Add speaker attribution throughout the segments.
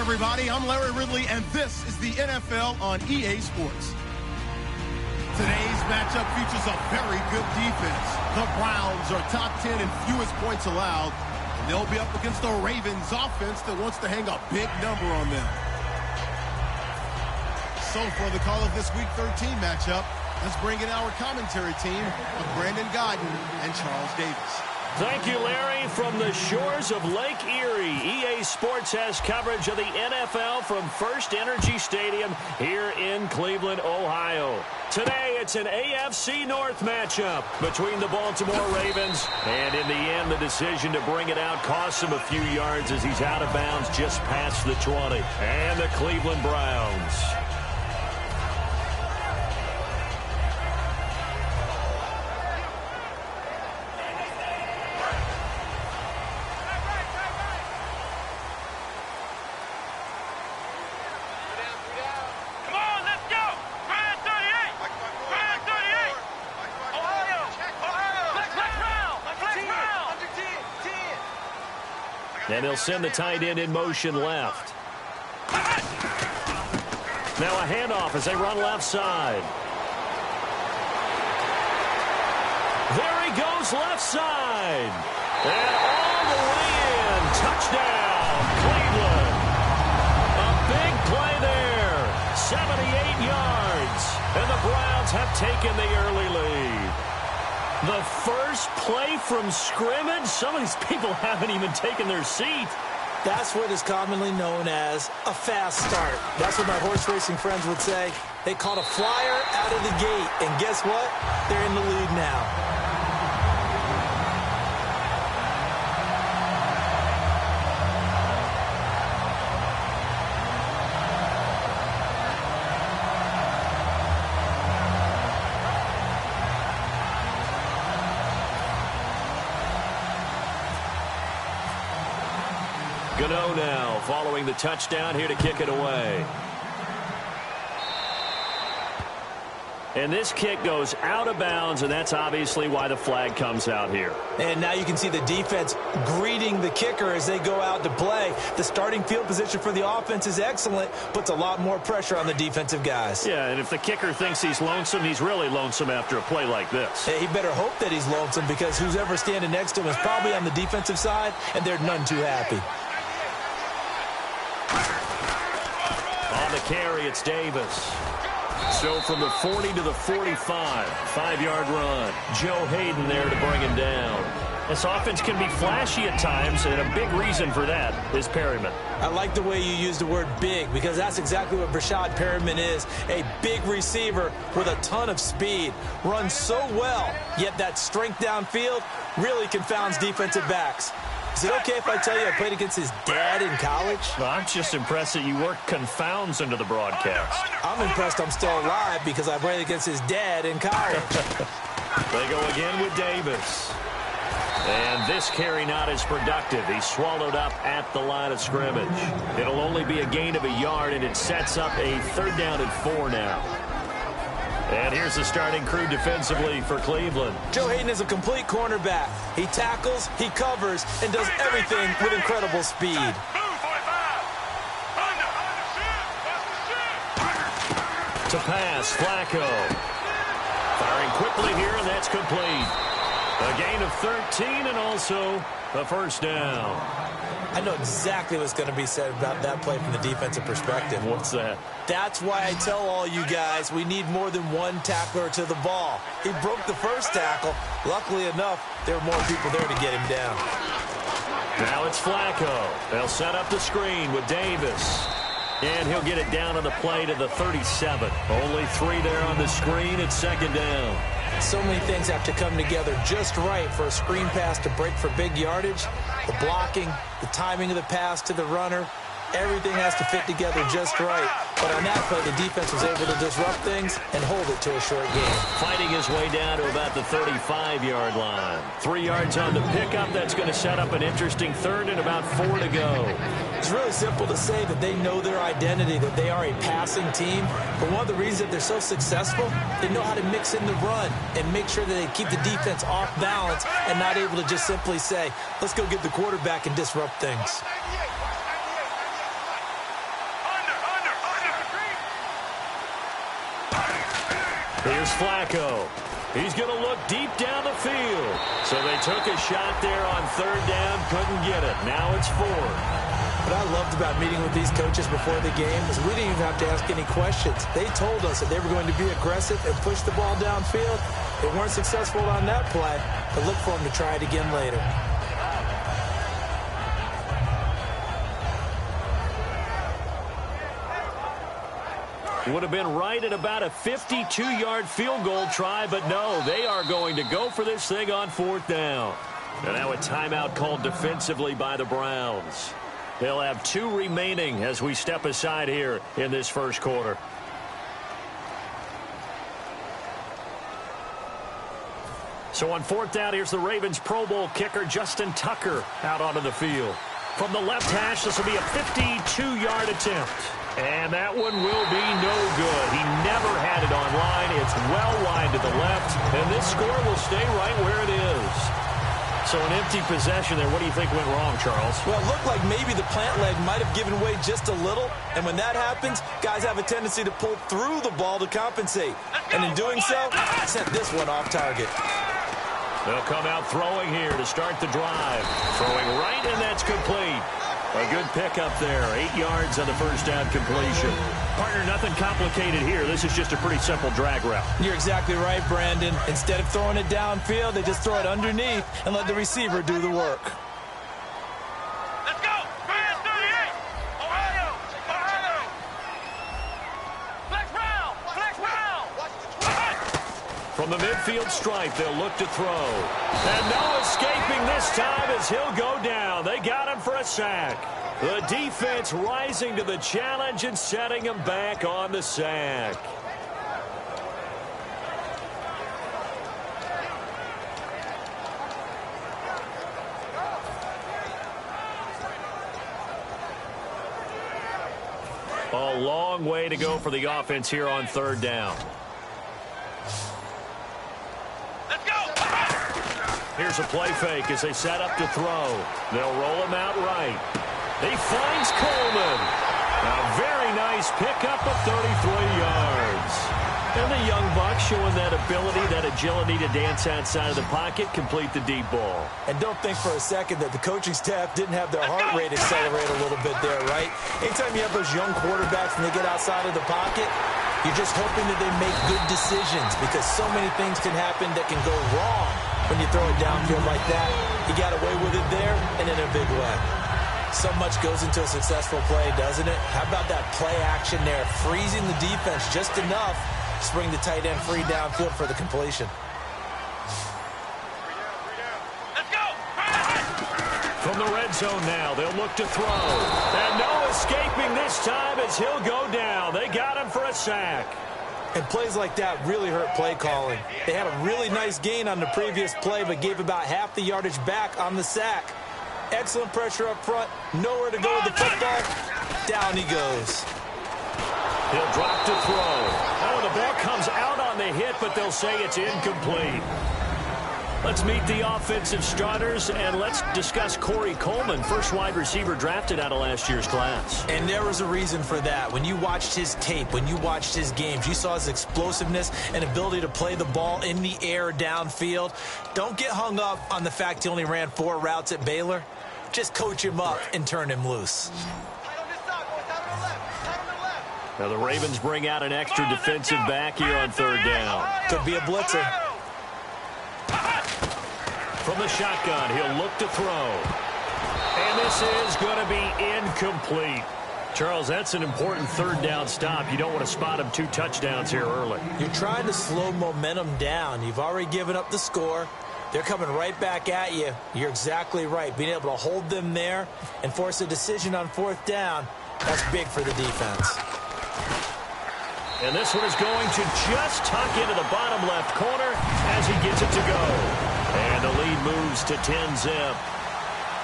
Speaker 1: everybody. I'm Larry Ridley, and this is the NFL on EA Sports. Today's matchup features a very good defense. The Browns are top 10 in fewest points allowed, and they'll be up against the Ravens offense that wants to hang a big number on them. So for the call of this Week 13 matchup, let's bring in our commentary team of Brandon Godden and Charles Davis.
Speaker 2: Thank you, Larry. From the shores of Lake Erie, EA Sports has coverage of the NFL from First Energy Stadium here in Cleveland, Ohio. Today, it's an AFC North matchup between the Baltimore Ravens, and in the end, the decision to bring it out costs him a few yards as he's out of bounds just past the 20. And the Cleveland Browns. And he'll send the tight end in motion left. Now a handoff as they run left side. There he goes left side. And all the way in. Touchdown, Cleveland. A big play there. 78 yards. And the Browns have taken the early lead. The first play from scrimmage? Some of these people haven't even taken their seat.
Speaker 3: That's what is commonly known as a fast start. That's what my horse racing friends would say. They caught a flyer out of the gate, and guess what? They're in the lead now.
Speaker 2: Gano now following the touchdown here to kick it away. And this kick goes out of bounds, and that's obviously why the flag comes out here.
Speaker 3: And now you can see the defense greeting the kicker as they go out to play. The starting field position for the offense is excellent, puts a lot more pressure on the defensive guys.
Speaker 2: Yeah, and if the kicker thinks he's lonesome, he's really lonesome after a play like this.
Speaker 3: He better hope that he's lonesome, because who's ever standing next to him is probably on the defensive side, and they're none too happy.
Speaker 2: On the carry, it's Davis. So from the 40 to the 45, 5-yard run. Joe Hayden there to bring him down. This offense can be flashy at times, and a big reason for that is Perryman.
Speaker 3: I like the way you use the word big, because that's exactly what Brashad Perryman is. A big receiver with a ton of speed. Runs so well, yet that strength downfield really confounds defensive backs. Is it okay if I tell you I played against his dad in college?
Speaker 2: Well, I'm just impressed that you worked confounds into the broadcast.
Speaker 3: I'm impressed I'm still alive because I played against his dad in college.
Speaker 2: They go again with Davis. And this carry not as productive. He's swallowed up at the line of scrimmage. It'll only be a gain of a yard, and it sets up a 3rd down and 4 now. And here's the starting crew defensively for Cleveland.
Speaker 3: Joe Hayden is a complete cornerback. He tackles, he covers, and does everything with incredible speed.
Speaker 2: To pass, Flacco. Firing quickly here, and that's complete. A gain of 13 and also a 1st down.
Speaker 3: I know exactly what's going to be said about that play from the defensive perspective.
Speaker 2: What's that?
Speaker 3: That's why I tell all you guys we need more than one tackler to the ball. He broke the first tackle. Luckily enough, there were more people there to get him down.
Speaker 2: Now it's Flacco. They'll set up the screen with Davis. And he'll get it down on the play to the 37. Only 3 there on the screen. It's 2nd down.
Speaker 3: So many things have to come together just right for a screen pass to break for big yardage. The blocking, the timing of the pass to the runner, everything has to fit together just right. But on that play, the defense was able to disrupt things and hold it to a short game.
Speaker 2: Fighting his way down to about the 35-yard line. 3 yards on the pickup. That's going to set up an interesting 3rd and about 4 to go.
Speaker 3: It's really simple to say that they know their identity, that they are a passing team. But one of the reasons that they're so successful, they know how to mix in the run and make sure that they keep the defense off balance and not able to just simply say, let's go get the quarterback and disrupt things.
Speaker 2: Here's Flacco. He's going to look deep down the field. So they took a shot there on third down, couldn't get it. Now it's 4.
Speaker 3: What I loved about meeting with these coaches before the game is we didn't even have to ask any questions. They told us that they were going to be aggressive and push the ball downfield. They weren't successful on that play, but look for them to try it again later.
Speaker 2: Would have been right at about a 52-yard field goal try, but no, they are going to go for this thing on 4th down. And now a timeout called defensively by the Browns. They'll have 2 remaining as we step aside here in this first quarter. So on 4th down, here's the Ravens Pro Bowl kicker Justin Tucker out onto the field. From the left hash, this will be a 52-yard attempt. And that one will be no good. He never had it on line. It's well wide to the left. And this score will stay right where it is. So an empty possession there. What do you think went wrong, Charles?
Speaker 3: Well, it looked like maybe the plant leg might have given way just a little. And when that happens, guys have a tendency to pull through the ball to compensate. And in doing so, sent this one off target.
Speaker 2: They'll come out throwing here to start the drive. Throwing right, and that's complete. A good pickup there. 8 yards on the first down completion. Partner, nothing complicated here. This is just a pretty simple drag route.
Speaker 3: You're exactly right, Brandon. Instead of throwing it downfield, they just throw it underneath and let the receiver do the work.
Speaker 4: Let's go! Grand 38! Ohio! Ohio! Flex round! Flex round!
Speaker 2: From the midfield stripe, they'll look to throw. And no escaping this time as he'll go down. They got him for a sack. The defense rising to the challenge and setting him back on the sack. A long way to go for the offense here on 3rd down. Here's a play fake as they set up to throw. They'll roll him out right. He finds Coleman. A very nice pickup of 33 yards. And the young buck showing that ability, that agility to dance outside of the pocket, complete the deep ball.
Speaker 3: And don't think for a second that the coaching staff didn't have their heart rate accelerate a little bit there, right? Anytime you have those young quarterbacks and they get outside of the pocket, you're just hoping that they make good decisions because so many things can happen that can go wrong when you throw it downfield like that. He got away with it there and in a big way. So much goes into a successful play, doesn't it? How about that play action there, freezing the defense just enough to bring the tight end free downfield for the completion.
Speaker 4: Let's go!
Speaker 2: From the red zone now, they'll look to throw. And no escaping this time as he'll go down. They got him for a sack.
Speaker 3: And plays like that really hurt play calling. They had a really nice gain on the previous play, but gave about half the yardage back on the sack. Excellent pressure up front. Nowhere to go with the football. Down he goes.
Speaker 2: He'll drop to throw. Oh, the ball comes out on the hit, but they'll say it's incomplete. Let's meet the offensive starters, and let's discuss Corey Coleman, first wide receiver drafted out of last year's class.
Speaker 3: And there was a reason for that. When you watched his tape, when you watched his games, you saw his explosiveness and ability to play the ball in the air downfield. Don't get hung up on the fact he only ran 4 routes at Baylor. Just coach him up and turn him loose.
Speaker 2: Now the Ravens bring out an extra defensive back here on 3rd down.
Speaker 3: Could be a blitzer.
Speaker 2: From the shotgun, he'll look to throw. And this is going to be incomplete. Charles, that's an important 3rd down stop. You don't want to spot him 2 touchdowns here early.
Speaker 3: You're trying to slow momentum down. You've already given up the score. They're coming right back at you. You're exactly right. Being able to hold them there and force a decision on 4th down, that's big for the defense.
Speaker 2: And this one is going to just tuck into the bottom left corner as he gets it to go. And the lead moves to 10-zip.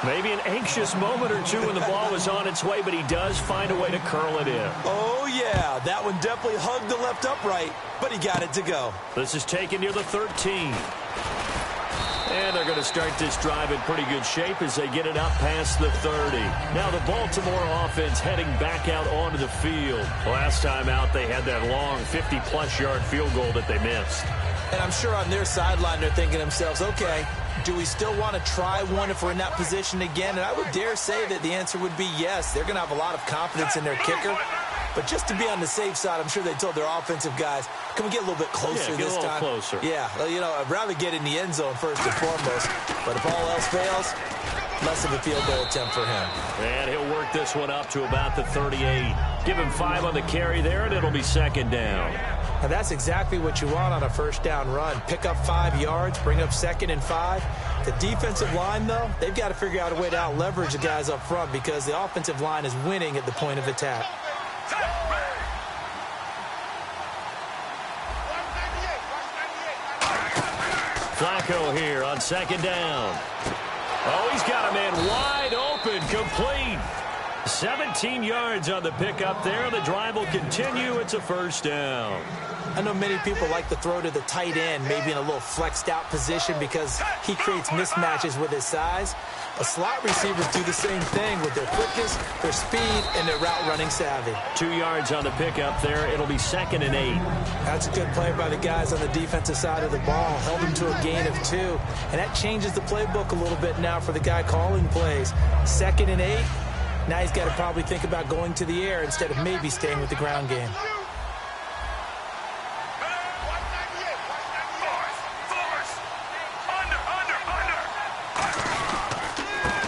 Speaker 2: Maybe an anxious moment or two when the ball was on its way, but he does find a way to curl it in.
Speaker 3: Oh, yeah. That one definitely hugged the left upright, but he got it to go.
Speaker 2: This is taken near the 13. And they're going to start this drive in pretty good shape as they get it up past the 30. Now the Baltimore offense heading back out onto the field. Last time out, they had that long 50-plus yard field goal that they missed.
Speaker 3: And I'm sure on their sideline, they're thinking to themselves, okay, do we still want to try one if we're in that position again? And I would dare say that the answer would be yes. They're going to have a lot of confidence in their kicker. But just to be on the safe side, I'm sure they told their offensive guys, can we get a little bit closer this time?
Speaker 2: Closer.
Speaker 3: Yeah, well, you know, I'd rather get in the end zone first and foremost. But if all else fails, less of a field goal attempt for him.
Speaker 2: And he'll work this one up to about the 38. Give him 5 on the carry there, and it'll be second down.
Speaker 3: Now, that's exactly what you want on a first down run. Pick up 5 yards, bring up 2nd and 5. The defensive line, though, they've got to figure out a way to out-leverage the guys up front because the offensive line is winning at the point of attack.
Speaker 2: Flacco here on second down. Oh, he's got a man wide open, complete. 17 yards on the pickup there. The drive will continue. It's a first down.
Speaker 3: I know many people like to throw to the tight end, maybe in a little flexed out position because he creates mismatches with his size. But slot receivers do the same thing with their quickness, their speed, and their route running savvy.
Speaker 2: 2 yards on the pickup there. It'll be 2nd and 8.
Speaker 3: That's a good play by the guys on the defensive side of the ball. Held him to a gain of 2. And that changes the playbook a little bit now for the guy calling plays. 2nd and 8. Now he's got to probably think about going to the air instead of maybe staying with the ground game.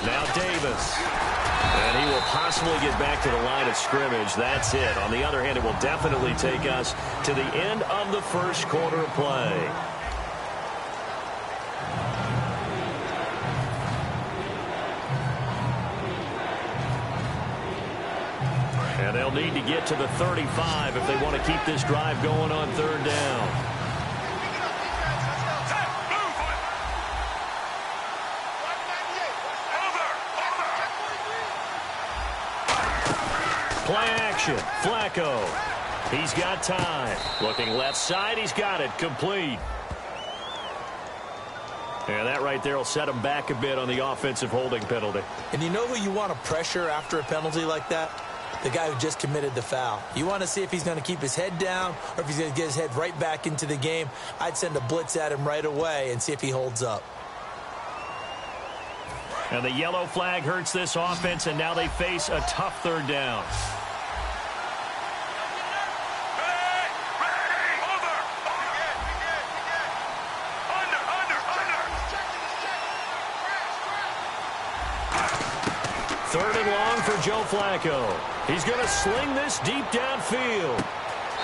Speaker 2: Now Davis. And he will possibly get back to the line of scrimmage. That's it. On the other hand, it will definitely take us to the end of the first quarter of play. And they'll need to get to the 35 if they want to keep this drive going on third down. Play action. Flacco. He's got time. Looking left side. He's got it. Complete. And that right there will set him back a bit on the offensive holding penalty.
Speaker 3: And you know who you want to pressure after a penalty like that? The guy who just committed the foul. You want to see if he's going to keep his head down or if he's going to get his head right back into the game. I'd send a blitz at him right away and see if he holds up.
Speaker 2: And the yellow flag hurts this offense, and now they face a tough third down. Third and long for Joe Flacco. He's going to sling this deep downfield.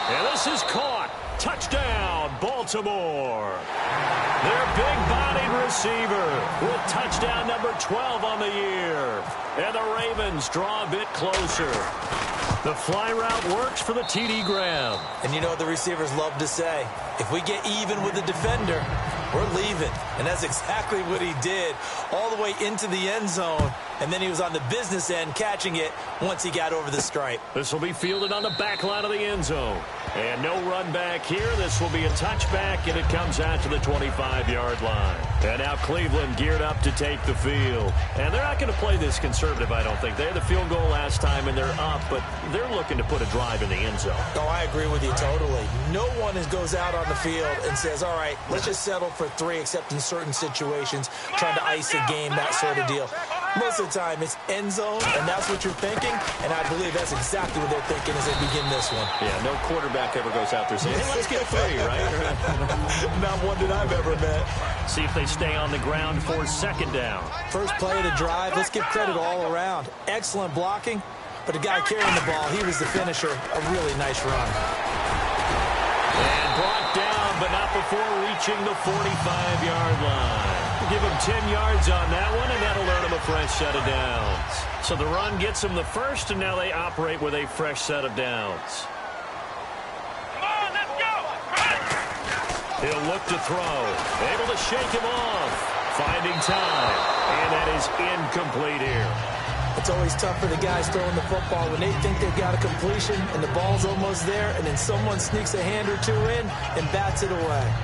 Speaker 2: And this is caught. Touchdown, Baltimore. Their big-bodied receiver with touchdown number 12 on the year. And the Ravens draw a bit closer. The fly route works for the TD grab.
Speaker 3: And you know what the receivers love to say? If we get even with the defender, we're leaving. And that's exactly what he did, all the way into the end zone. And then he was on the business end catching it once he got over the stripe.
Speaker 2: This will be fielded on the back line of the end zone. And no run back here. This will be a touchback, and it comes out to the 25-yard line. And now Cleveland geared up to take the field. And they're not going to play this conservative, I don't think. They had the field goal last time, and they're up, but they're looking to put a drive in the end zone.
Speaker 3: Oh, I agree with you totally. No one goes out on the field and says, all right, let's just settle for 3, except in certain situations, trying to ice a game, that sort of deal. Most of the time, it's end zone, and that's what you're thinking, and I believe that's exactly what they're thinking as they begin this one.
Speaker 2: Yeah, no quarterback ever goes out there saying, hey, let's get 3, right?
Speaker 3: Not one that I've ever met.
Speaker 2: See if they stay on the ground for second down.
Speaker 3: First play of the drive, let's give credit all around. Excellent blocking, but the guy carrying the ball, he was the finisher. A really nice run.
Speaker 2: And brought down, but not before reaching the 45-yard line. Give him 10 yards on that one, and that'll earn him a fresh set of downs. So the run gets him the first, and now they operate with a fresh set of downs.
Speaker 4: Come on, let's go!
Speaker 2: He'll look to throw. Able to shake him off. Finding time. And that is incomplete here.
Speaker 3: It's always tough for the guys throwing the football when they think they've got a completion and the ball's almost there, and then someone sneaks a hand or two in and bats it away.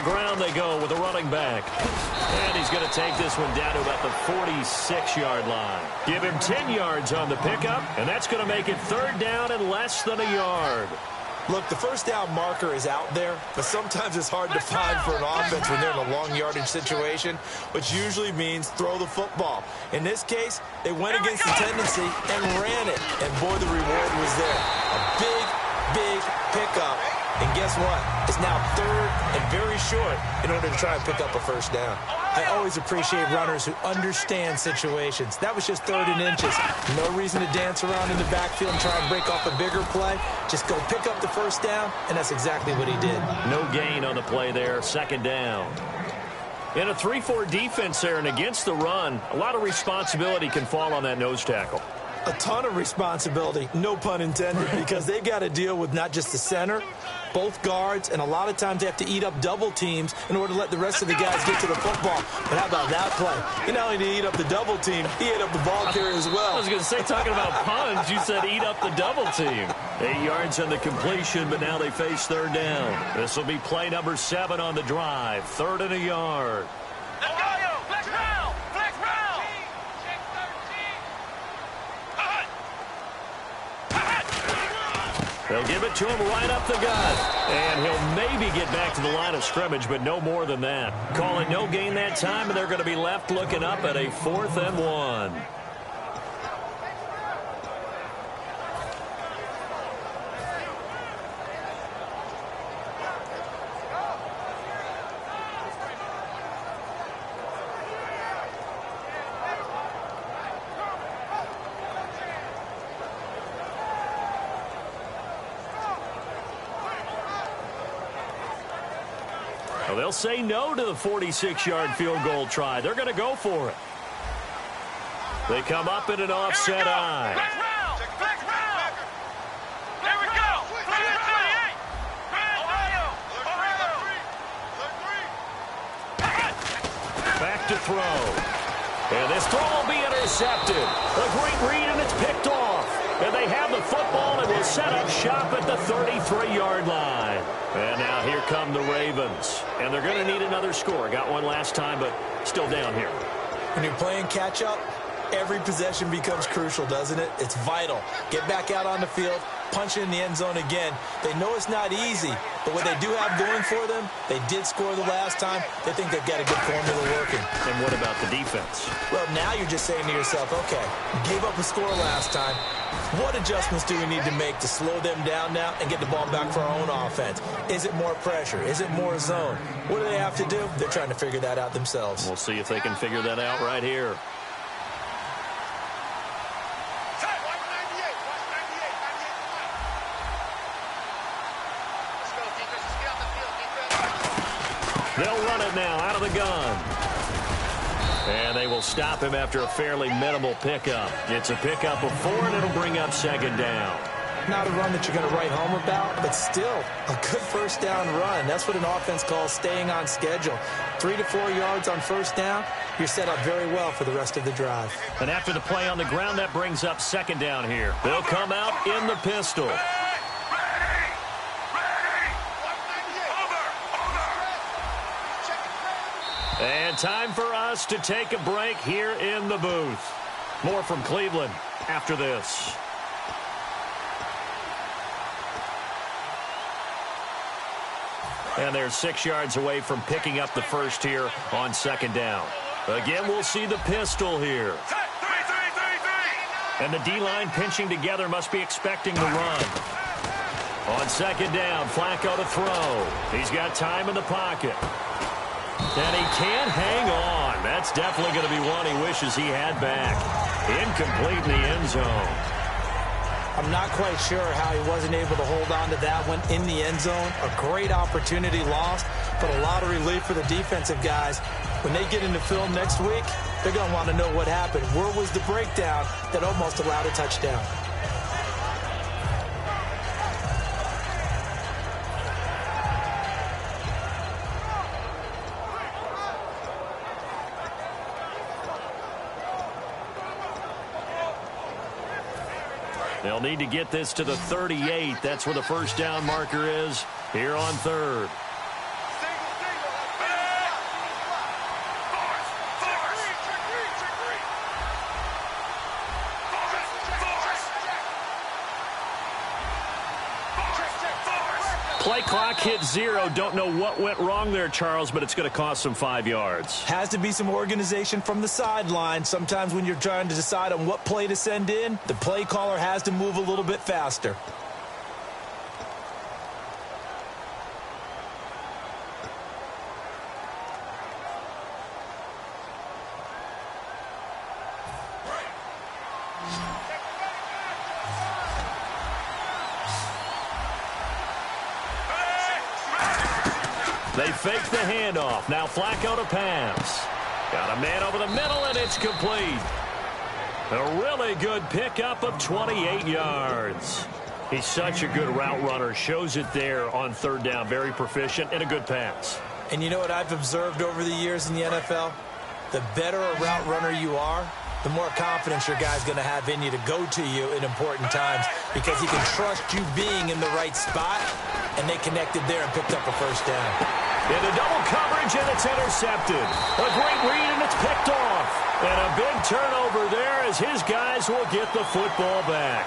Speaker 2: ground they go with a running back. And he's going to take this one down to about the 46-yard line. Give him 10 yards on the pickup, and that's going to make it third down and less than a yard.
Speaker 3: Look, the first down marker is out there, but sometimes it's hard to find for an offense when they're in a long yardage situation, which usually means throw the football. In this case, they went against the tendency and ran it, and boy, the reward was there. A big pickup, and guess what? It's now third and very short in order to try and pick up a first down. I always appreciate runners who understand situations. That was just third and inches. No reason to dance around in the backfield and try and break off a bigger play. Just go pick up the first down, and that's exactly what he did.
Speaker 2: No gain on the play there, second down. In a 3-4 defense there and against the run, a lot of responsibility can fall on that nose tackle.
Speaker 3: A ton of responsibility, no pun intended, because they've got to deal with not just the center, both guards, and a lot of times they have to eat up double teams in order to let the rest of the guys get to the football. But how about that play? He not only did he eat up the double team, he ate up the ball carrier as well.
Speaker 2: I was going to say, talking about puns, you said eat up the double team. 8 yards on the completion, but now they face third down. This will be play number 7 on the drive. Third and a yard. They'll give it to him right up the gut. And he'll maybe get back to the line of scrimmage, but no more than that. Call it no gain that time, and they're going to be left looking up at a 4th and 1. Well, they'll say no to the 46-yard field goal try. They're going to go for it. They come up in an offset eye.
Speaker 4: Here we go.
Speaker 2: Back to throw. And this throw will be intercepted. A great read, and it's picked off. And they have the football and will set up shop at the 33-yard line. And now here come the Ravens. And they're going to need another score. Got one last time, but still down here.
Speaker 3: When you're playing catch-up, every possession becomes crucial, doesn't it? It's vital. Get back out on the field, punch it in the end zone again. They know it's not easy, but what they do have going for them, they did score the last time. They think they've got a good formula working.
Speaker 2: And what about the defense?
Speaker 3: Well, now you're just saying to yourself, okay, gave up a score last time. What adjustments do we need to make to slow them down now and get the ball back for our own offense? Is it more pressure? Is it more zone? What do they have to do? They're trying to figure that out themselves.
Speaker 2: We'll see if they can figure that out right here. They'll run it now out of the gun. And they will stop him after a fairly minimal pickup. It's a pickup of 4, and it'll bring up second down.
Speaker 3: Not a run that you're going to write home about, but still a good first down run. That's what an offense calls staying on schedule. 3 to 4 yards on first down, you're set up very well for the rest of the drive.
Speaker 2: And after the play on the ground, that brings up second down here. They'll come out in the pistol. And time for us to take a break here in the booth. More from Cleveland after this. And they're 6 yards away from picking up the first here on second down. Again, we'll see the pistol here. And the D-line pinching together, must be expecting the run. On second down, Flacco to throw. He's got time in the pocket. And he can't hang on. That's definitely going to be one he wishes he had back. Incomplete in the end zone.
Speaker 3: I'm not quite sure how he wasn't able to hold on to that one in the end zone. A great opportunity lost, but a lot of relief for the defensive guys. When they get into film next week, they're going to want to know what happened. Where was the breakdown that almost allowed a touchdown?
Speaker 2: They'll need to get this to the 38. That's where the first down marker is here on third. Play clock hit 0. Don't know what went wrong there, Charles, but it's going to cost them 5 yards.
Speaker 3: Has to be some organization from the sideline. Sometimes when you're trying to decide on what play to send in, the play caller has to move a little bit faster.
Speaker 2: They fake the handoff. Now Flacco to pass. Got a man over the middle, and it's complete. A really good pickup of 28 yards. He's such a good route runner. Shows it there on third down. Very proficient and a good pass.
Speaker 3: And you know what I've observed over the years in the NFL? The better a route runner you are, the more confidence your guy's going to have in you to go to you in important times because he can trust you being in the right spot, and they connected there and picked up a first down.
Speaker 2: Into double coverage, and it's intercepted. A great read, and it's picked off. And a big turnover there as his guys will get the football back.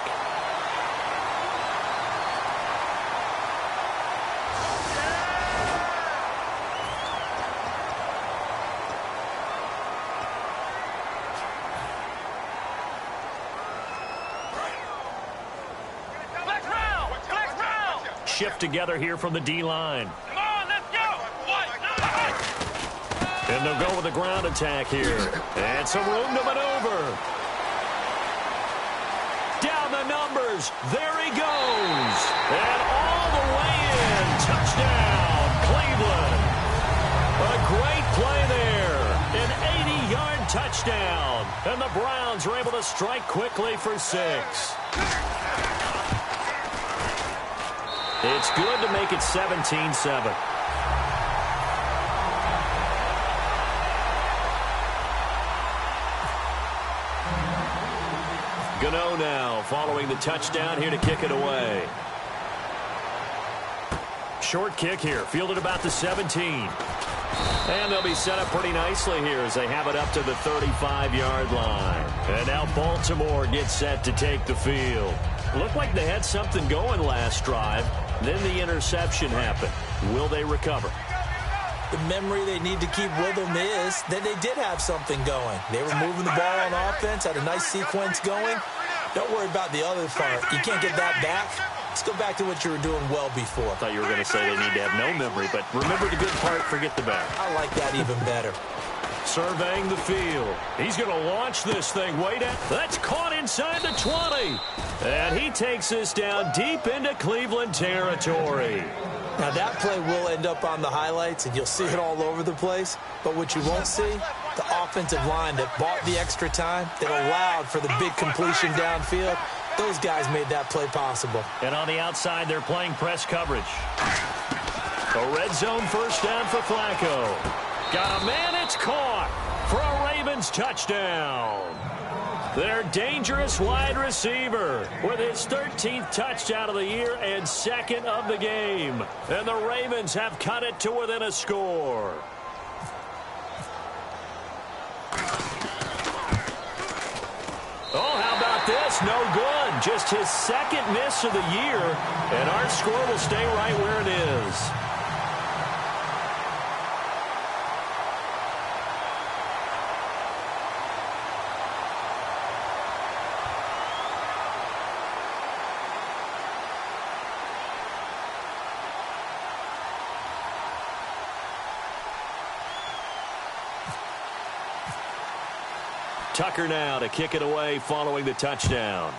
Speaker 2: Shift together here from the D-line.
Speaker 4: Come on, let's go.
Speaker 2: And they'll go with a ground attack here. And some room to maneuver. Down the numbers. There he goes. And all the way in. Touchdown, Cleveland. A great play there. An 80-yard touchdown. And the Browns are able to strike quickly for 6. It's good to make it 17-7. Gano now following the touchdown here to kick it away. Short kick here, fielded about the 17. And they'll be set up pretty nicely here as they have it up to the 35-yard line. And now Baltimore gets set to take the field. Looked like they had something going last drive. Then the interception happened. Will they recover?
Speaker 3: The memory they need to keep with them is that they did have something going. They were moving the ball on offense, had a nice sequence going. Don't worry about the other part. You can't get that back. Let's go back to what you were doing well before.
Speaker 2: I thought you were going to say they need to have no memory, but remember the good part, forget the bad.
Speaker 3: I like that even better.
Speaker 2: Surveying the field. He's going to launch this thing way down. That's caught inside the 20. And he takes this down deep into Cleveland territory.
Speaker 3: Now that play will end up on the highlights, and you'll see it all over the place. But what you won't see, the offensive line that bought the extra time, that allowed for the big completion downfield, those guys made that play possible.
Speaker 2: And on the outside, they're playing press coverage. A red zone first down for Flacco. Got a man, it's caught for a Ravens touchdown. Their dangerous wide receiver with his 13th touchdown of the year and 2nd of the game. And the Ravens have cut it to within a score. Oh, how about this? No good. Just his 2nd miss of the year. And our score will stay right where it is. Tucker now to kick it away following the touchdown.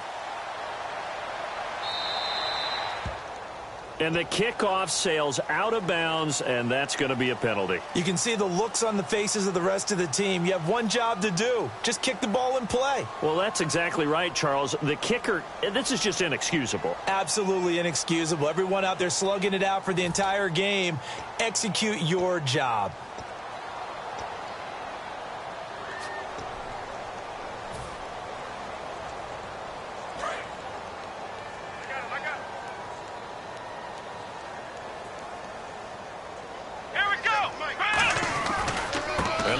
Speaker 2: And the kickoff sails out of bounds, and that's going to be a penalty.
Speaker 3: You can see the looks on the faces of the rest of the team. You have one job to do. Just kick the ball and play.
Speaker 2: Well, that's exactly right, Charles. The kicker, this is just inexcusable.
Speaker 3: Absolutely inexcusable. Everyone out there slugging it out for the entire game. Execute your job.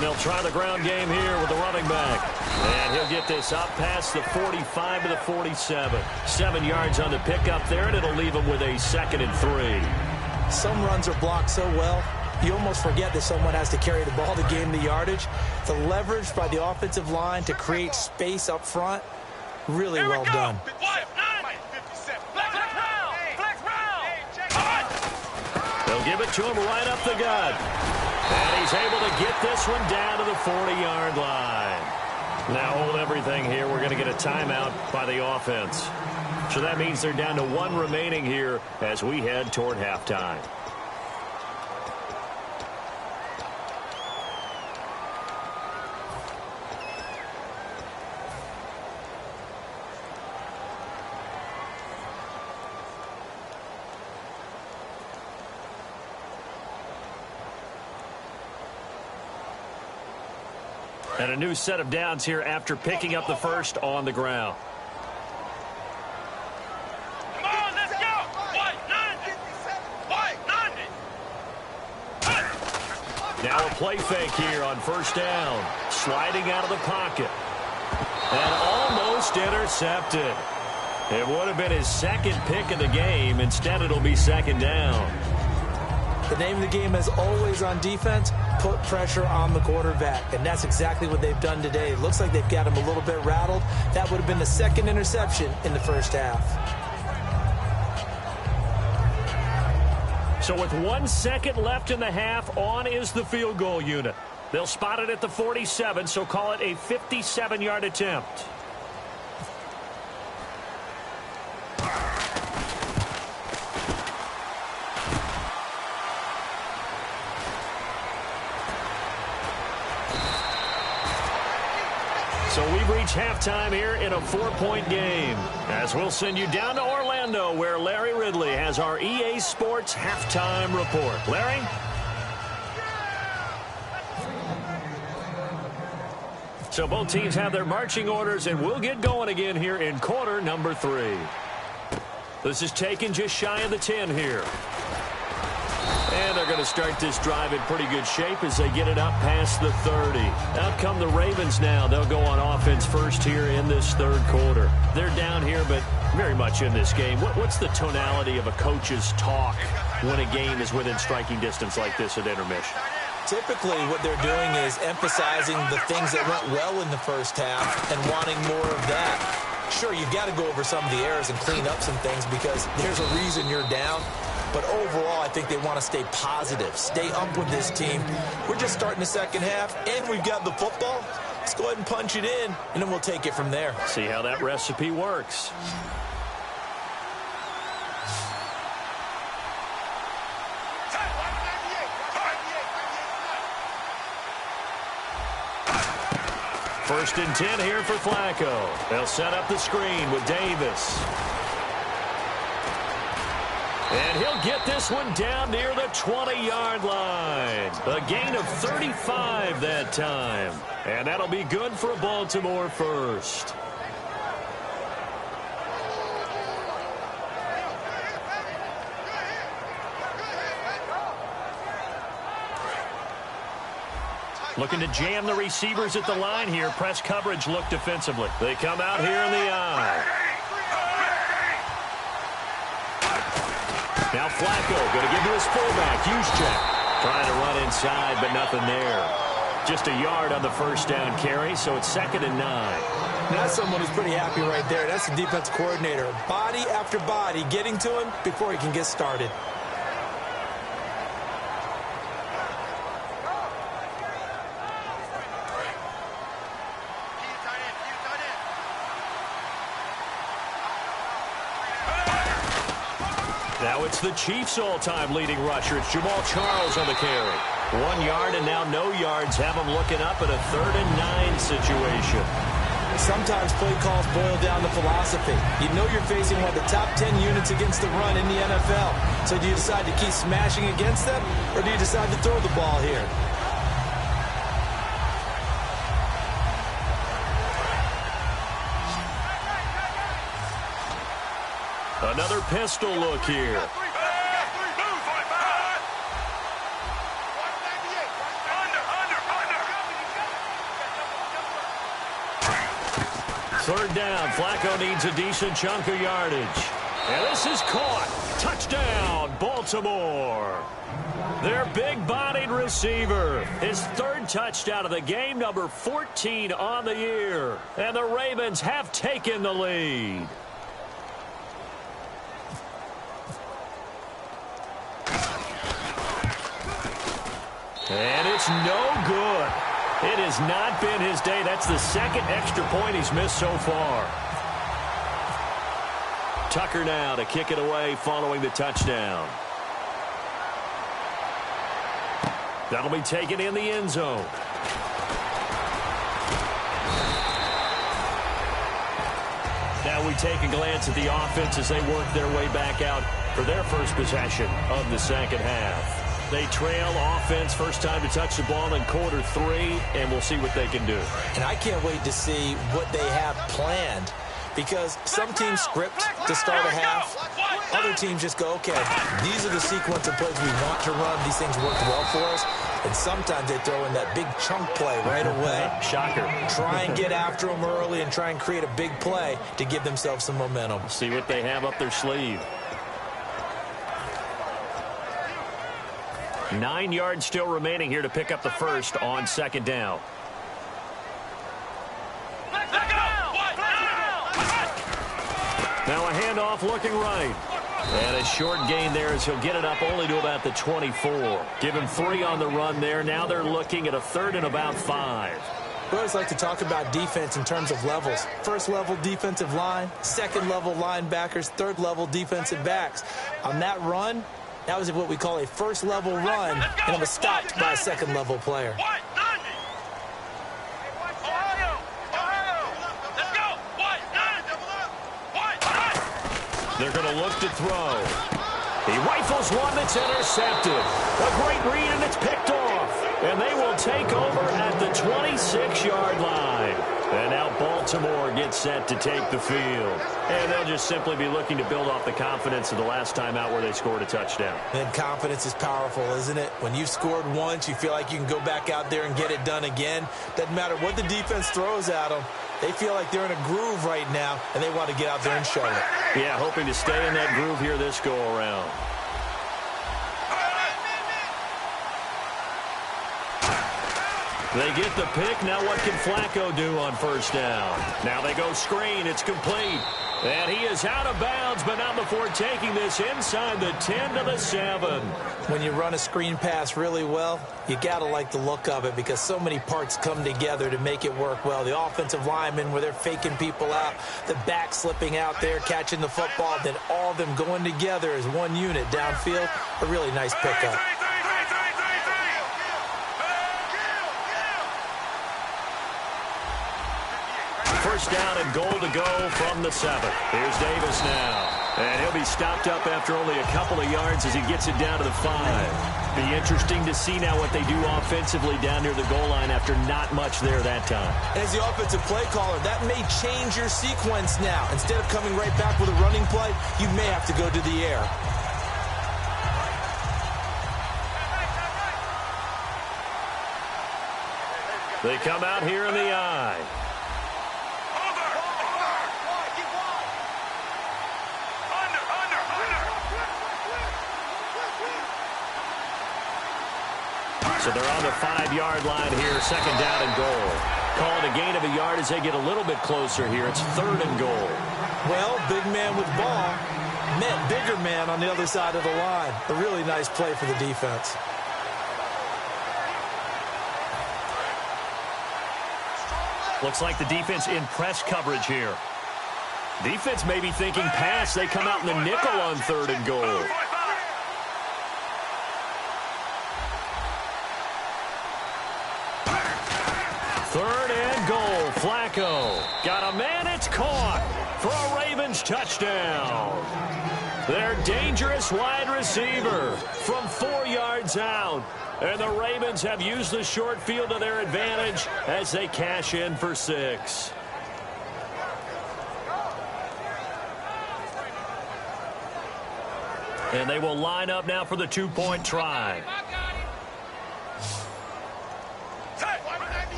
Speaker 2: They'll try the ground game here with the running back. And he'll get this up past the 45 to the 47. 7 yards on the pickup there, and it'll leave him with a 2nd and 3.
Speaker 3: Some runs are blocked so well, you almost forget that someone has to carry the ball to gain the yardage. The leverage by the offensive line to create space up front, really well done.
Speaker 2: They'll give it to him right up the gut. And he's able to get this one down to the 40-yard line. Now hold everything here. We're going to get a timeout by the offense. So that means they're down to 1 remaining here as we head toward halftime. And a new set of downs here after picking up the first on the ground.
Speaker 4: Come on, let's go!
Speaker 2: Now a play fake here on first down. Sliding out of the pocket. And almost intercepted. It would have been his second pick of the game. Instead, it'll be second down.
Speaker 3: The name of the game is always on defense, put pressure on the quarterback. And that's exactly what they've done today. It looks like they've got him a little bit rattled. That would have been the second interception in the first half.
Speaker 2: So with 1 second left in the half, on is the field goal unit. They'll spot it at the 47, so call it a 57-yard attempt. So we've reached halftime here in a 4-point game. As we'll send you down to Orlando, where Larry Ridley has our EA Sports halftime report. Larry? So both teams have their marching orders, and we'll get going again here in quarter number 3. This is taken just shy of the 10 here. And they're going to start this drive in pretty good shape as they get it up past the 30. Out come the Ravens now. They'll go on offense first here in this third quarter. They're down here, but very much in this game. What's the tonality of a coach's talk when a game is within striking distance like this at intermission?
Speaker 3: Typically, what they're doing is emphasizing the things that went well in the first half and wanting more of that. Sure, you've got to go over some of the errors and clean up some things because there's a reason you're down. But overall, I think they want to stay positive, stay up with this team. We're just starting the second half, and we've got the football. Let's go ahead and punch it in, and then we'll take it from there.
Speaker 2: See how that recipe works. First and 10 here for Flacco. They'll set up the screen with Davis. And he'll get this one down near the 20-yard line. A gain of 35 that time. And that'll be good for a Baltimore first. Looking to jam the receivers at the line here. Press coverage look defensively. They come out here in the eye. Now Flacco going to give to his fullback, Juszczyk. Trying to run inside, but nothing there. Just a yard on the first down carry, so it's 2nd and 9.
Speaker 3: That's someone who's pretty happy right there. That's the defense coordinator. Body after body getting to him before he can get started.
Speaker 2: Now it's the Chiefs' all-time leading rusher. It's Jamal Charles on the carry. 1 yard and now no yards have him looking up at a 3rd and 9 situation.
Speaker 3: Sometimes play calls boil down to philosophy. You know you're facing one of the top 10 units against the run in the NFL. So do you decide to keep smashing against them, or do you decide to throw the ball here?
Speaker 2: Another pistol look here. Third down. Flacco needs a decent chunk of yardage. And this is caught. Touchdown, Baltimore. Their big-bodied receiver. His third touchdown of the game, number 14 on the year. And the Ravens have taken the lead. And it's no good. It has not been his day. That's the second extra point he's missed so far. Tucker now to kick it away following the touchdown. That'll be taken in the end zone. Now we take a glance at the offense as they work their way back out for their first possession of the second half. They trail offense, first time to touch the ball in quarter 3, and we'll see what they can do.
Speaker 3: And I can't wait to see what they have planned, because some teams script to start a half. Other teams just go, okay, these are the sequence of plays we want to run. These things worked well for us. And sometimes they throw in that big chunk play right away.
Speaker 2: Shocker.
Speaker 3: Try and get after them early and try and create a big play to give themselves some momentum.
Speaker 2: See what they have up their sleeve. 9 yards still remaining here to pick up the first on second down. Now a handoff looking right. And a short gain there as he'll get it up only to about the 24. Give him 3 on the run there. Now they're looking at a third and about 5.
Speaker 3: We always like to talk about defense in terms of levels. First level defensive line, second level linebackers, third level defensive backs. On that run, that was what we call a first level run, and it was stopped by a second level player.
Speaker 2: They're going to look to throw. He rifles one that's intercepted. A great read, and it's picked off. And they will take over at the 26-yard line. And now Baltimore gets set to take the field. And they'll just simply be looking to build off the confidence of the last time out where they scored a touchdown.
Speaker 3: And confidence is powerful, isn't it? When you've scored once, you feel like you can go back out there and get it done again. Doesn't matter what the defense throws at them. They feel like they're in a groove right now, and they want to get out there and show it.
Speaker 2: Yeah, hoping to stay in that groove here this go-around. They get the pick. Now what can Flacco do on first down? Now they go screen. It's complete. And he is out of bounds, but not before taking this inside the 10 to the 7.
Speaker 3: When you run a screen pass really well, you got to like the look of it because so many parts come together to make it work well. The offensive linemen where they're faking people out, the back slipping out there, catching the football, then all of them going together as one unit downfield. A really nice pickup.
Speaker 2: First down and goal to go from the 7. Here's Davis now. And he'll be stopped up after only a couple of yards as he gets it down to the 5. Be interesting to see now what they do offensively down near the goal line after not much there that time.
Speaker 3: As the offensive play caller, that may change your sequence now. Instead of coming right back with a running play, you may have to go to the air.
Speaker 2: They come out here in the I. So they're on the 5-yard line here, second down and goal. Called a gain of a yard as they get a little bit closer here. It's third and goal.
Speaker 3: Well, big man with ball met bigger man on the other side of the line. A really nice play for the defense.
Speaker 2: Looks like the defense in press coverage here. Defense may be thinking pass. They come out in the nickel on third and goal. Third and goal. Flacco got a man. It's caught for a Ravens touchdown. Their dangerous wide receiver from 4 yards out. And the Ravens have used the short field to their advantage as they cash in for 6. And they will line up now for the 2-point try.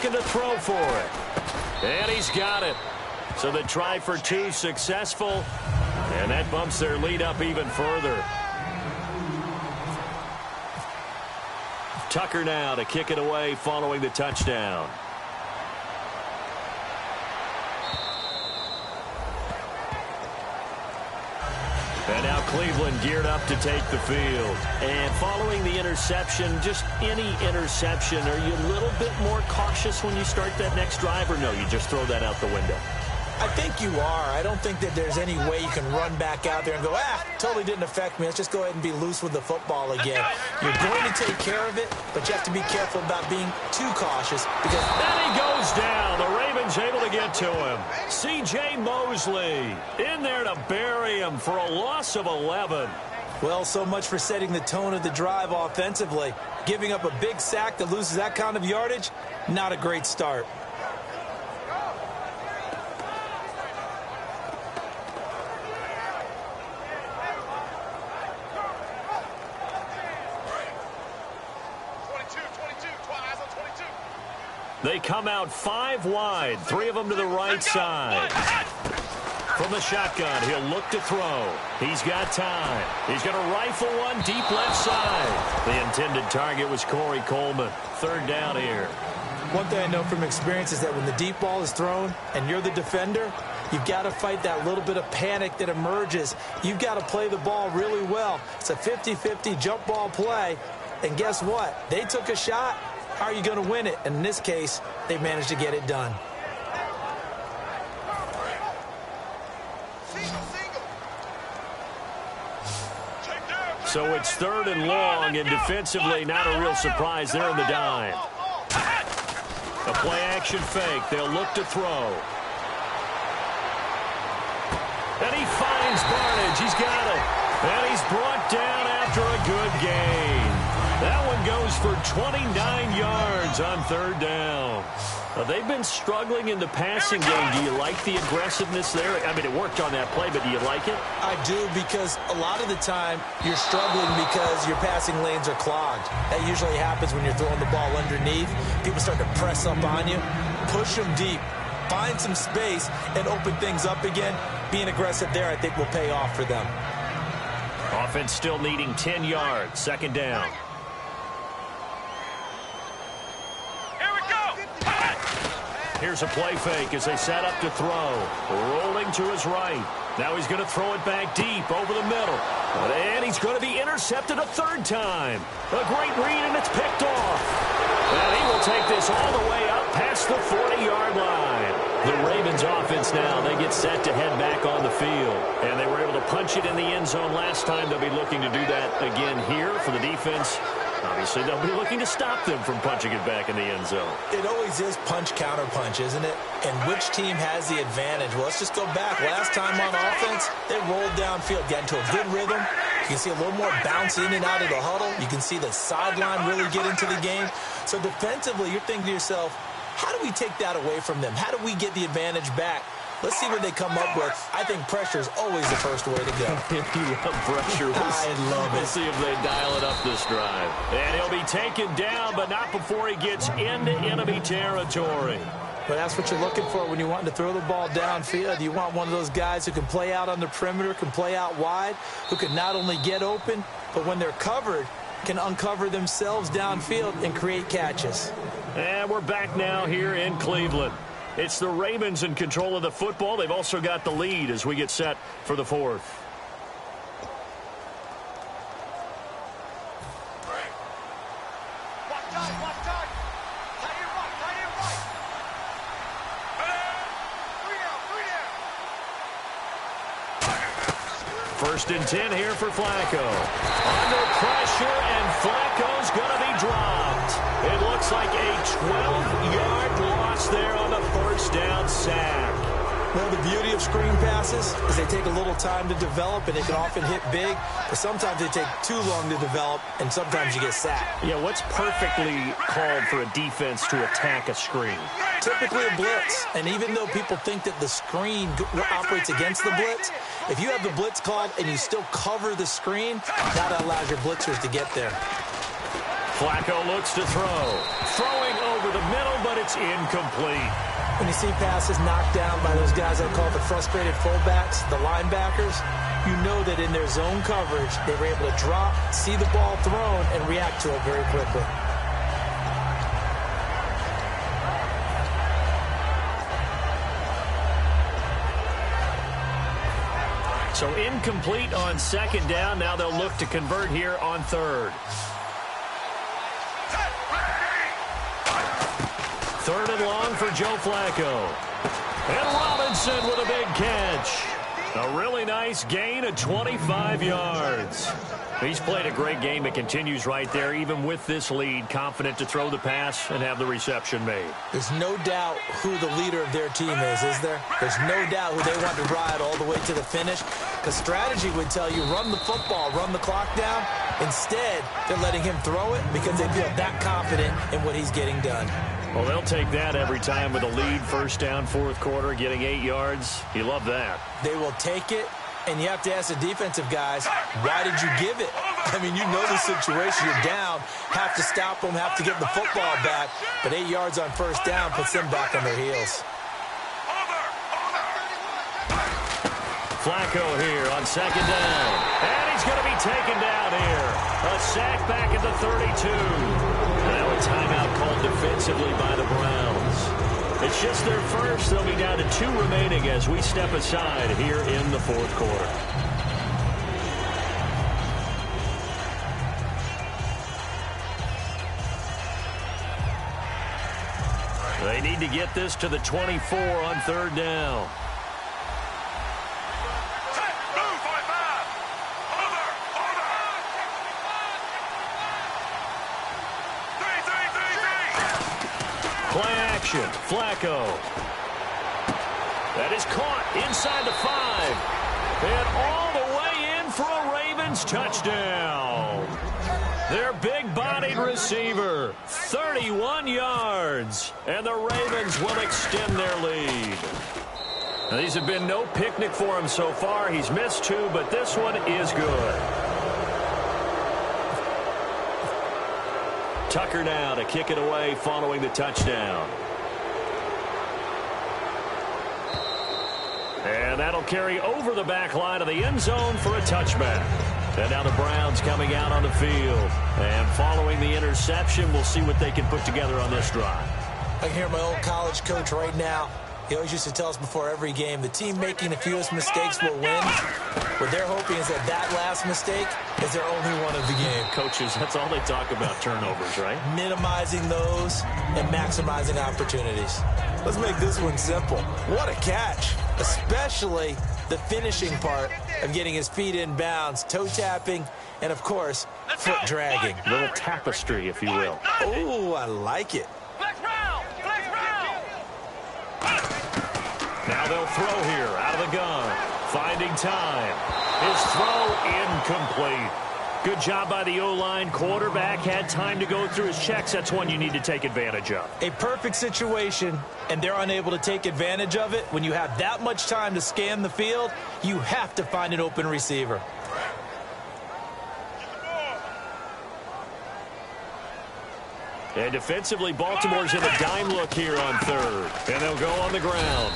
Speaker 2: looking to throw for it. And he's got it. So the try for two successful. And that bumps their lead up even further. Tucker now to kick it away following the touchdown. And now Cleveland geared up to take the field. And following the interception, just any interception, are you a little bit more cautious when you start that next drive, or no, you just throw that out the window?
Speaker 3: I think you are. I don't think that there's any way you can run back out there and go, totally didn't affect me. Let's just go ahead and be loose with the football again. You're going to take care of it, but you have to be careful about being too cautious. Because
Speaker 2: then he goes down. The Ravens able to get to him. C.J. Mosley in there to bury him for a loss of 11.
Speaker 3: Well, so much for setting the tone of the drive offensively. Giving up a big sack that loses that kind of yardage, not a great start.
Speaker 2: They come out 5 wide, 3 of them to the right side. From the shotgun, he'll look to throw. He's got time. He's going to rifle one deep left side. The intended target was Corey Coleman. 3rd down here.
Speaker 3: One thing I know from experience is that when the deep ball is thrown and you're the defender, you've got to fight that little bit of panic that emerges. You've got to play the ball really well. It's a 50-50 jump ball play. And guess what? They took a shot. How are you going to win it? And in this case, they managed to get it done.
Speaker 2: So it's 3rd and long, and defensively not a real surprise there in the dime. A play-action fake. They'll look to throw. And he finds Barnage. He's got it. And he's brought down after a good gain. That one goes for 29 yards on 3rd down. They've been struggling in the passing game. Do you like the aggressiveness there? I mean, it worked on that play, but do you like it?
Speaker 3: I do, because a lot of the time you're struggling because your passing lanes are clogged. That usually happens when you're throwing the ball underneath. People start to press up on you. Push them deep. Find some space and open things up again. Being aggressive there, I think, will pay off for them.
Speaker 2: Offense still needing 10 yards. 2nd down. Here's a play fake as they set up to throw. Rolling to his right. Now he's going to throw it back deep over the middle. And he's going to be intercepted a 3rd time. A great read, and it's picked off. And he will take this all the way up past the 40-yard line. The Ravens offense now, they get set to head back on the field. And they were able to punch it in the end zone last time. They'll be looking to do that again here for the defense. Obviously, they'll be looking to stop them from punching it back in the end zone.
Speaker 3: It always is punch-counter-punch, isn't it? And which team has the advantage? Well, let's just go back. Last time on offense, they rolled downfield, got into a good rhythm. You can see a little more bounce in and out of the huddle. You can see the sideline really get into the game. So defensively, you're thinking to yourself, how do we take that away from them? How do we get the advantage back? Let's see what they come up with. I think pressure is always the first way to go.
Speaker 2: You love pressure.
Speaker 3: I love it.
Speaker 2: We'll see if they dial it up this drive. And he'll be taken down, but not before he gets into enemy territory.
Speaker 3: But that's what you're looking for when you want to throw the ball downfield. You want one of those guys who can play out on the perimeter, can play out wide, who can not only get open, but when they're covered, can uncover themselves downfield and create catches.
Speaker 2: And we're back now here in Cleveland. It's the Ravens in control of the football. They've also got the lead as we get set for the 4th. First and 10 here for Flacco. Under pressure, and Flacco's going to be dropped. It looks like a 12-yard loss there on the 1st down sack.
Speaker 3: Well, the beauty of screen passes is they take a little time to develop, and they can often hit big, but sometimes they take too long to develop, and sometimes you get sacked.
Speaker 2: Yeah, what's perfectly called for a defense to attack a screen?
Speaker 3: Typically a blitz, and even though people think that the screen operates against the blitz, if you have the blitz called and you still cover the screen, that allows your blitzers to get there.
Speaker 2: Flacco looks to throw. Throwing over the middle, but it's incomplete.
Speaker 3: When you see passes knocked down by those guys I call the frustrated fullbacks, the linebackers, you know that in their zone coverage, they were able to drop, see the ball thrown, and react to it very quickly.
Speaker 2: So incomplete on second down. Now they'll look to convert here on third. Third and long for Joe Flacco. And Robinson with a big catch. A really nice gain of 25 yards. He's played a great game. It continues right there, even with this lead, confident to throw the pass and have the reception made.
Speaker 3: There's no doubt who the leader of their team is there? There's no doubt who they want to ride all the way to the finish. Because strategy would tell you, run the football, run the clock down. Instead, they're letting him throw it because they feel that confident in what he's getting done.
Speaker 2: Well, they'll take that every time with a lead, first down, fourth quarter, getting 8 yards. You love that.
Speaker 3: They will take it, and you have to ask the defensive guys, why did you give it? I mean, you know the situation. You're down, have to stop them, have to get the football back. But 8 yards on first down puts them back on their heels.
Speaker 2: Flacco here on second down. And he's going to be taken down here. A sack back at the 32. Now a timeout called defensively by the Browns. It's just their first. They'll be down to 2 remaining as we step aside here in the fourth quarter. They need to get this to the 24 on third down. Play action. Flacco. That is caught inside the 5. And all the way in for a Ravens touchdown. Their big-bodied receiver, 31 yards. And the Ravens will extend their lead. Now, these have been no picnic for him so far. He's missed 2, but this one is good. Tucker now to kick it away following the touchdown. And that'll carry over the back line of the end zone for a touchback. And now the Browns coming out on the field. And following the interception, we'll see what they can put together on this drive.
Speaker 3: I can hear my old college coach right now. He always used to tell us before every game, the team making the fewest mistakes will win. What they're hoping is that that last mistake is their only one of the game.
Speaker 2: Coaches, that's all they talk about, turnovers, right?
Speaker 3: Minimizing those and maximizing opportunities. Let's make this one simple. What a catch, especially the finishing part of getting his feet in bounds, toe tapping, and, of course, foot dragging.
Speaker 2: A little tapestry, if you will.
Speaker 3: Oh, I like it.
Speaker 2: Now they'll throw here out of the gun. Finding time. His throw incomplete. Good job by the O-line. Quarterback had time to go through his checks. That's one you need to take advantage of.
Speaker 3: A perfect situation, and they're unable to take advantage of it. When you have that much time to scan the field, you have to find an open receiver.
Speaker 2: And defensively, Baltimore's in a dime look here on third. And they'll go on the ground.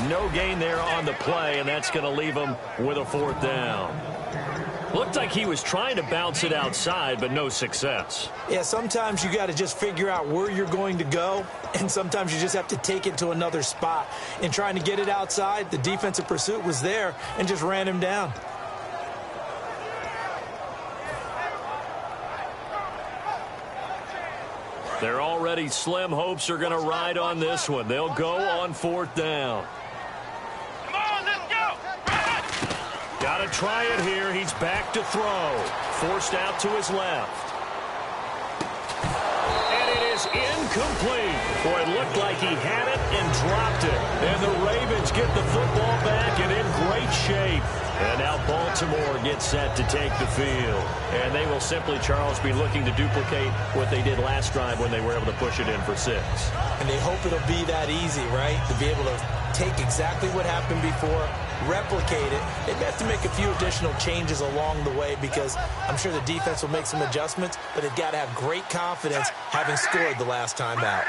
Speaker 2: No gain there on the play, and that's going to leave them with a fourth down. Looked like he was trying to bounce it outside, but no success.
Speaker 3: Yeah, sometimes you got to just figure out where you're going to go, and sometimes you just have to take it to another spot. In trying to get it outside, the defensive pursuit was there and just ran him down.
Speaker 2: Their already slim hopes are going to ride on this one. They'll go on fourth down.
Speaker 4: Come on, let's go.
Speaker 2: Got to try it here. He's back to throw. Forced out to his left. And it is incomplete. Boy, it looked like he had it and dropped it. And the Ravens get the football back and in great shape. And now Baltimore gets set to take the field. And they will simply, Charles, be looking to duplicate what they did last drive when they were able to push it in for 6.
Speaker 3: And they hope it'll be that easy, right? To be able to take exactly what happened before, replicate it. They may have to make a few additional changes along the way because I'm sure the defense will make some adjustments, but they've got to have great confidence having scored the last time out.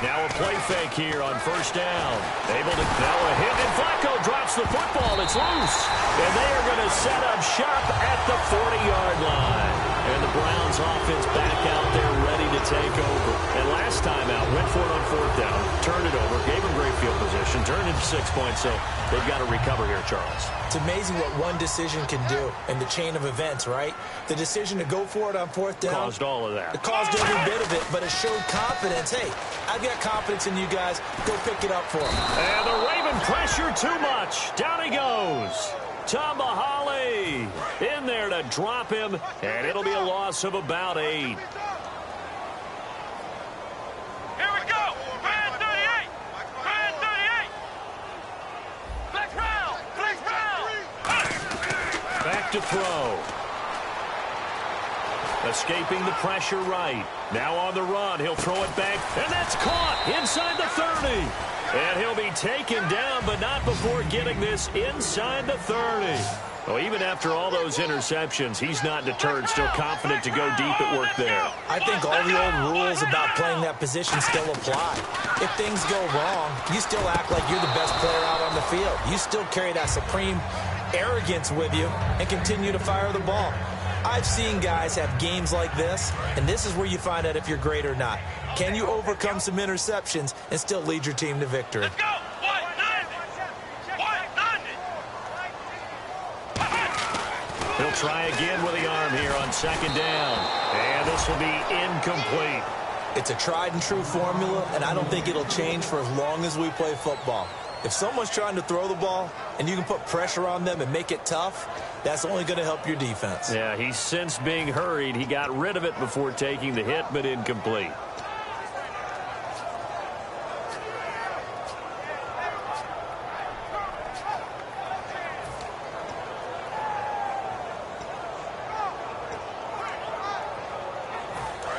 Speaker 2: Now a play fake here on first down. Able to now a hit, and Flacco drops the football. It's loose. And they are going to set up shop at the 40-yard line. And the Browns offense back out there ready to take over. And last time out, went for it on fourth down, turned it over, gave them great field position, turned into 6 points, so they've got to recover here, Charles.
Speaker 3: It's amazing what one decision can do in the chain of events, right? The decision to go for it on fourth down.
Speaker 2: Caused all of that.
Speaker 3: It caused every bit of it, but it showed confidence. Hey, I've got confidence in you guys. Go pick it up for them.
Speaker 2: And the Raven pressure too much. Down he goes. Tamahali in there to drop him, and it'll be a loss of about 8.
Speaker 4: Here we go. Man 38. Man 38. Flex round. Flex round.
Speaker 2: Back to throw. Escaping the pressure right. Now on the run. He'll throw it back, and that's caught inside the 30. And he'll be taken down, but not before getting this inside the 30. Well, even after all those interceptions, he's not deterred, still confident to go deep at work there.
Speaker 3: I think all the old rules about playing that position still apply. If things go wrong, you still act like you're the best player out on the field. You still carry that supreme arrogance with you and continue to fire the ball. I've seen guys have games like this, and this is where you find out if you're great or not. Can you overcome some interceptions and still lead your team to victory?
Speaker 4: Let's go. 190. 190.
Speaker 2: He'll try again with the arm here on second down. And this will be incomplete.
Speaker 3: It's a tried and true formula, and I don't think it'll change for as long as we play football. If someone's trying to throw the ball and you can put pressure on them and make it tough, that's only going to help your defense.
Speaker 2: Yeah, he's since being hurried. He got rid of it before taking the hit, but incomplete.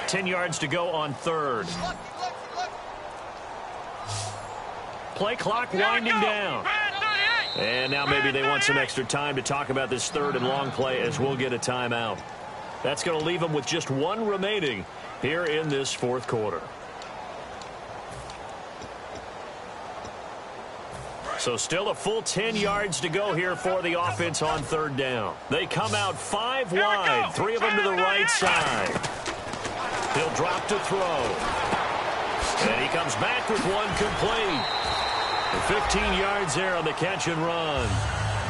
Speaker 2: Ten yards to go on third. Play clock winding down. And now maybe they want some extra time to talk about this third and long play as we'll get a timeout. That's going to leave them with just one remaining here in this fourth quarter. So still a full 10 yards to go here for the offense on third down. They come out 5 wide, 3 of them to the right side. He'll drop to throw. And he comes back with one complete. 15 yards there on the catch and run.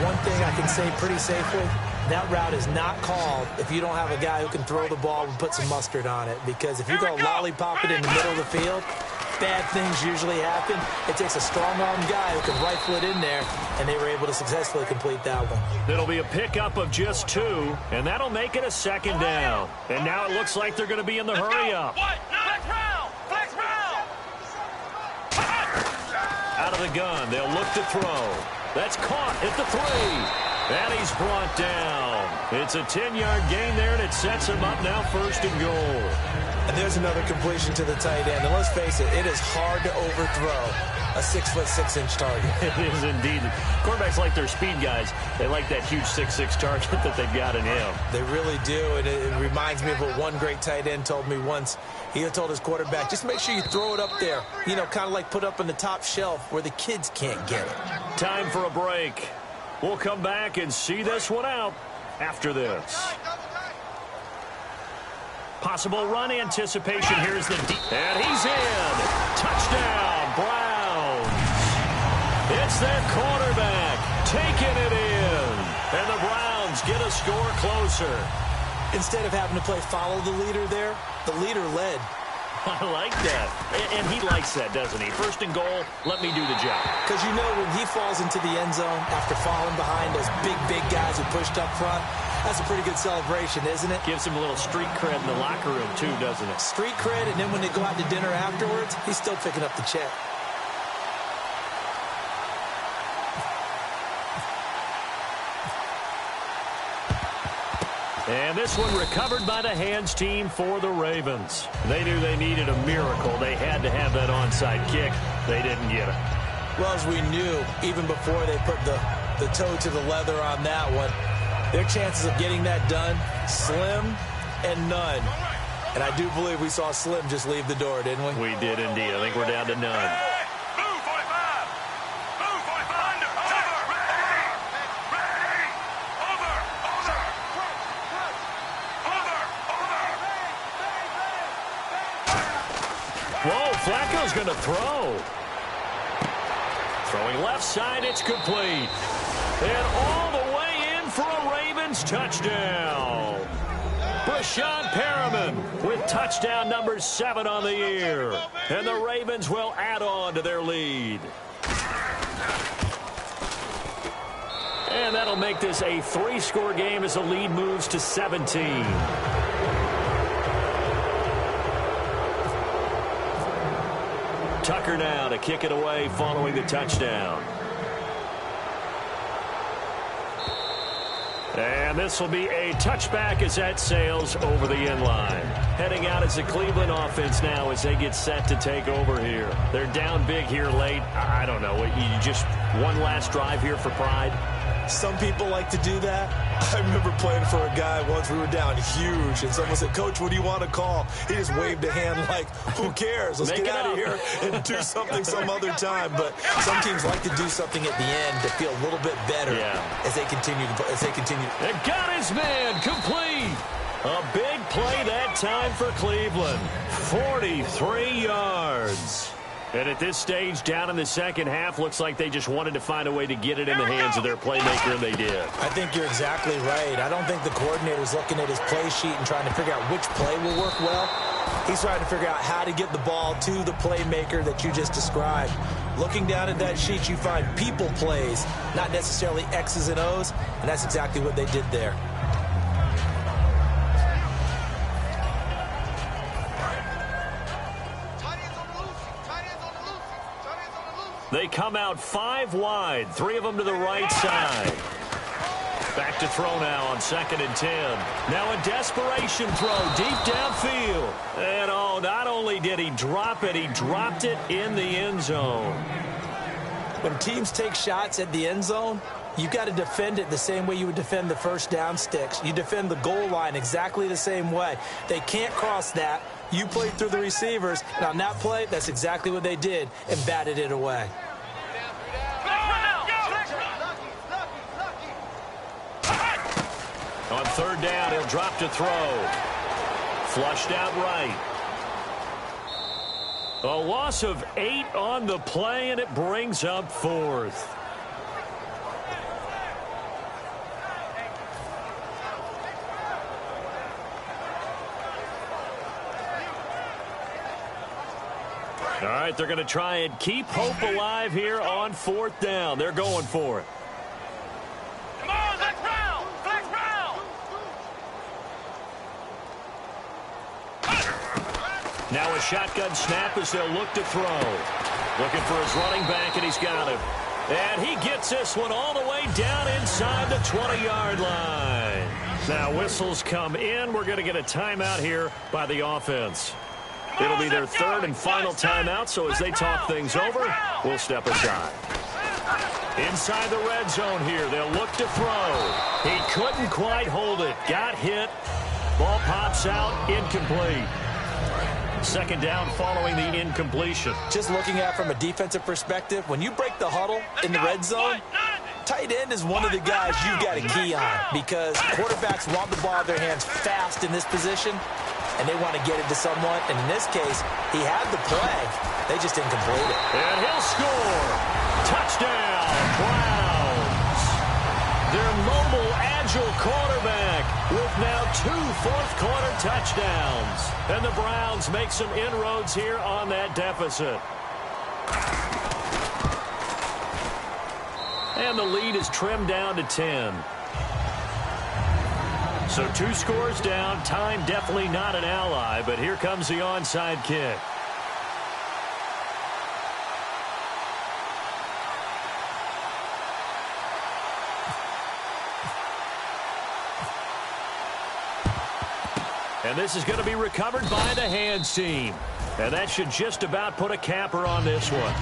Speaker 3: One thing I can say pretty safely, that route is not called if you don't have a guy who can throw the ball and put some mustard on it. Because if you go lollipop it in the middle of the field, bad things usually happen. It takes a strong-armed guy who can rifle it in there, and they were able to successfully complete that one.
Speaker 2: It'll be a pickup of just 2, and that'll make it a second down. And now it looks like they're going to be in the hurry-up. Out of the gun, they'll look to throw. That's caught at the 3. And he's brought down. It's a 10-yard gain there, and it sets him up now first and goal.
Speaker 3: And there's another completion to the tight end. And let's face it, it is hard to overthrow a 6'6" target.
Speaker 2: It is indeed. Quarterbacks like their speed guys. They like that huge 6'6" target that they've got in him.
Speaker 3: They really do, and it reminds me of what one great tight end told me once. He told his quarterback, just make sure you throw it up there, you know, kind of like put up on the top shelf where the kids can't get it.
Speaker 2: Time for a break. We'll come back and see this one out after this. Possible run anticipation. Here's the deep. And he's in. Touchdown, Browns. It's their quarterback taking it in. And the Browns get a score closer.
Speaker 3: Instead of having to play follow the leader there, the leader led.
Speaker 2: I like that. And he likes that, doesn't he? First and goal, let me do the job.
Speaker 3: Because you know when he falls into the end zone after falling behind those big guys who pushed up front, that's a pretty good celebration, isn't it?
Speaker 2: Gives him a little street cred in the locker room, too, doesn't it?
Speaker 3: Street cred, and then when they go out to dinner afterwards, he's still picking up the check.
Speaker 2: And this one recovered by the hands team for the Ravens. They knew they needed a miracle. They had to have that onside kick. They didn't get it.
Speaker 3: Well, as we knew, even before they put the toe to the leather on that one, their chances of getting that done, slim and none. And I do believe we saw Slim just leave the door, didn't we?
Speaker 2: We did indeed. I think we're down to none.
Speaker 4: Move 45. Move 45. Under. Over. Ready. Ready. Over. Over. Over. Over.
Speaker 2: Whoa, Flacco's going to throw. Throwing left side, it's complete. And all the way in for a Ravens touchdown. Brashad Perriman with touchdown number 7 on the year. And the Ravens will add on to their lead. And that'll make this a 3-score game as the lead moves to 17. Tucker now to kick it away following the touchdown. And this will be a touchback as that sails over the end line. Heading out as the Cleveland offense now as they get set to take over here. They're down big here late. I don't know. You just one last drive here for pride?
Speaker 3: Some people like to do that. I remember playing for a guy once. We were down huge, and someone said, "Coach, what do you want to call?" He just waved a hand like, who cares? Let's get out of here and do something some other time. But some teams like to do something at the end to feel a little bit better as they continue.
Speaker 2: It got his man complete. A big play that time for Cleveland. 43 yards. And at this stage, down in the second half, looks like they just wanted to find a way to get it in the hands of their playmaker, and they did.
Speaker 3: I think you're exactly right. I don't think the coordinator's looking at his play sheet and trying to figure out which play will work well. He's trying to figure out how to get the ball to the playmaker that you just described. Looking down at that sheet, you find people plays, not necessarily X's and O's, and that's exactly what they did there.
Speaker 2: They come out 5 wide, 3 of them to the right side. Back to throw now on 2nd and 10. Now a desperation throw deep downfield. And not only did he drop it, he dropped it in the end zone.
Speaker 3: When teams take shots at the end zone, you've got to defend it the same way you would defend the first down sticks. You defend the goal line exactly the same way. They can't cross that. You play through the receivers, and on that play, that's exactly what they did and batted it away.
Speaker 2: On 3rd down, he'll drop to throw. Flushed out right. A loss of 8 on the play, and it brings up 4th. All right, they're going to try and keep hope alive here on 4th down. They're going for it.
Speaker 4: Come on, let's round! Let's round!
Speaker 2: Now a shotgun snap as they'll look to throw. Looking for his running back, and he's got him. And he gets this one all the way down inside the 20-yard line. Now whistles come in. We're going to get a timeout here by the offense. It'll be their 3rd and final timeout, so as they talk things over, we'll step aside. Inside the red zone here, they'll look to throw. He couldn't quite hold it. Got hit. Ball pops out, incomplete. 2nd down following the incompletion.
Speaker 3: Just looking at it from a defensive perspective, when you break the huddle in the red zone, tight end is one of the guys you've got to key on because quarterbacks want the ball in their hands fast in this position, and they want to get it to someone. And in this case, he had the play. They just didn't complete it.
Speaker 2: And he'll score. Touchdown, Browns. Their mobile, agile quarterback with now 2 fourth-quarter touchdowns. And the Browns make some inroads here on that deficit. And the lead is trimmed down to 10. So 2 scores down. Time definitely not an ally, but here comes the onside kick. And this is going to be recovered by the hands team. And that should just about put a capper on this one.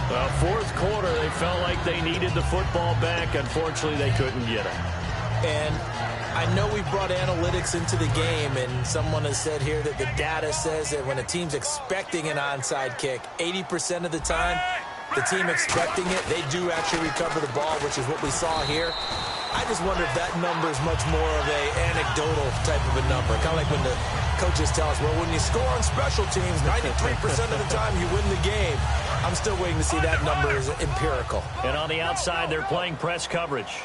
Speaker 2: Fourth quarter, they felt like they needed the football back. Unfortunately, they couldn't get it.
Speaker 3: And I know we brought analytics into the game, and someone has said here that the data says that when a team's expecting an onside kick, 80% of the time, the team expecting it, they do actually recover the ball, which is what we saw here. I just wonder if that number is much more of a anecdotal type of a number. Kind of like when the coaches tell us, well, when you score on special teams, 93% of the time you win the game. I'm still waiting to see that number is empirical.
Speaker 2: And on the outside, they're playing press coverage.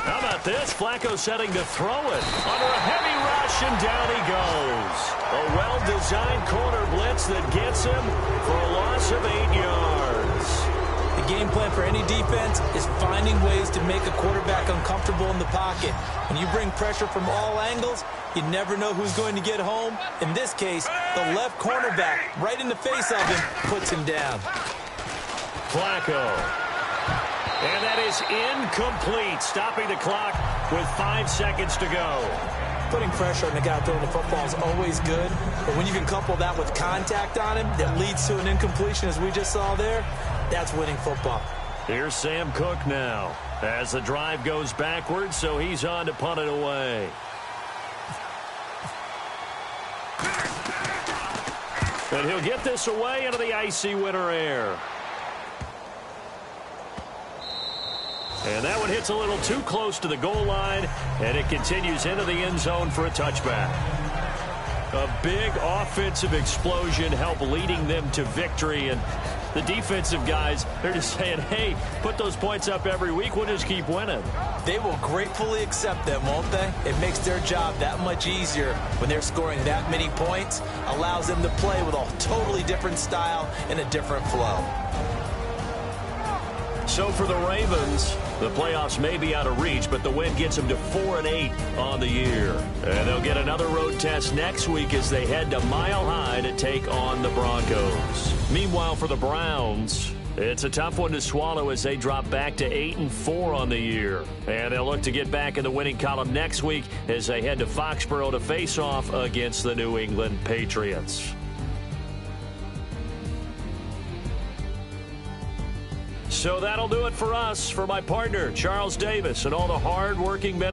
Speaker 2: How about this? Flacco setting to throw it. Under a heavy rush, and down he goes. A well-designed corner blitz that gets him for a loss of 8 yards.
Speaker 3: The game plan for any defense is finding ways to make a quarterback uncomfortable in the pocket. When you bring pressure from all angles, you never know who's going to get home. In this case, the left cornerback, right in the face of him, puts him down.
Speaker 2: Flacco. And that is incomplete, stopping the clock with 5 seconds to go.
Speaker 3: Putting pressure on the guy throwing the football is always good, but when you can couple that with contact on him that leads to an incompletion, as we just saw there, that's winning football.
Speaker 2: Here's Sam Cook now as the drive goes backwards, so he's on to punt it away. And he'll get this away into the icy winter air. And that one hits a little too close to the goal line, and it continues into the end zone for a touchback. A big offensive explosion helped leading them to victory, and the defensive guys, they're just saying, hey, put those points up every week, we'll just keep winning.
Speaker 3: They will gratefully accept them, won't they? It makes their job that much easier when they're scoring that many points, allows them to play with a totally different style and a different flow.
Speaker 2: So for the Ravens, the playoffs may be out of reach, but the win gets them to 4-8 on the year. And they'll get another road test next week as they head to Mile High to take on the Broncos. Meanwhile, for the Browns, it's a tough one to swallow as they drop back to 8-4 on the year. And they'll look to get back in the winning column next week as they head to Foxborough to face off against the New England Patriots. So that'll do it for us. For my partner, Charles Davis, and all the hard-working men